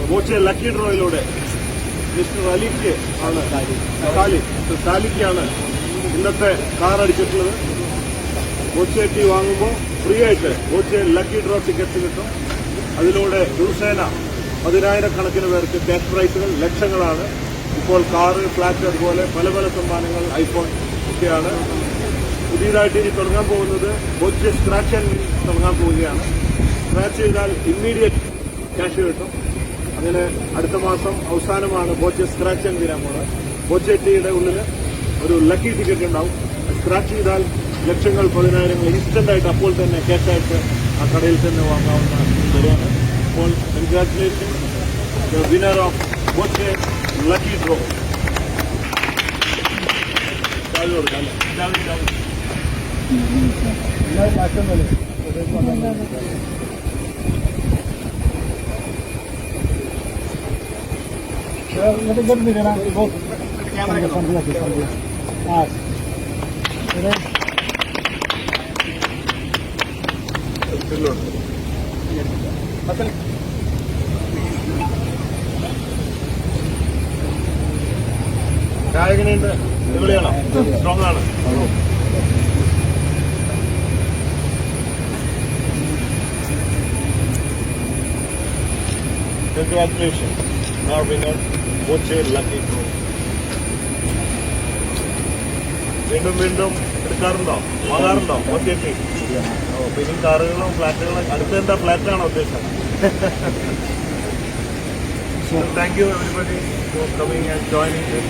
Boche lucky ഡ്രോയിലൂടെ mister അലിക്ക് ആണ് സാലിക്കാണ് ഇന്നത്തെ car അടിച്ചിട്ടുള്ളത്. Boche tea വാങ്ങുമ്പോൾ ഫ്രീ ആയിട്ട് ബോച്ചെ ലക്കി ഡ്രോ ടിക്കറ്റ് കിട്ടും. അതിലൂടെ ദിവസേന 10,000-കണക്കിന് പേർക്ക് ക്യാഷ് പ്രൈസുകൾ ലക്ഷങ്ങളാണ്. ഇപ്പോൾ കാറ്, ഫ്ലാറ്റ്, അതുപോലെ പല പല സമ്മാനങ്ങൾ, ഐഫോൺ ഒക്കെയാണ്. പുതിയതായിട്ട് ഇനി തുടങ്ങാൻ പോകുന്നത് ബോച്ചെ സ്ക്രാച്ച് ആൻഡ് വിൻ തുടങ്ങാൻ പോവുകയാണ്. സ്ക്രാച്ച് ചെയ്താൽ ഇമ്മീഡിയറ്റ് ക്യാഷ് കിട്ടും. അങ്ങനെ അടുത്ത മാസം അവസാനമാണ് ബോച്ചെ സ്ക്രാച്ച് ആൻഡ് വിൻ പോകുന്നത്. ബോച്ചെ ടീയുടെ ഉള്ളിൽ ഒരു ലക്കി ടിക്കറ്റ് ഉണ്ടാവും. സ്ക്രാച്ച് ചെയ്താൽ ലക്ഷങ്ങൾ, 10,000 ഇൻസ്റ്റന്റായിട്ട് അപ്പോൾ തന്നെ ക്യാഷായിട്ട് ആ കടയിൽ തന്നെ വാങ്ങാവുന്ന തരുവാണ്. അപ്പോൾ congratulation the winner of Boche lucky draw. ചായകനുണ്ട്, അടിപൊളിയാണോ? സ്ട്രോങ് ആണ്. Congratulations, our winner, Boche Lucky Draw. വീണ്ടും എടുക്കാറുണ്ടോ, വാങ്ങാറുണ്ടോ? ബോച്ചെ ടീ. ഇനി കാറുകളും ഫ്ലാറ്റുകളും അടുത്ത എന്താ ഫ്ലാറ്റാണോ ഉദ്ദേശം? Thank you everybody for coming and joining this.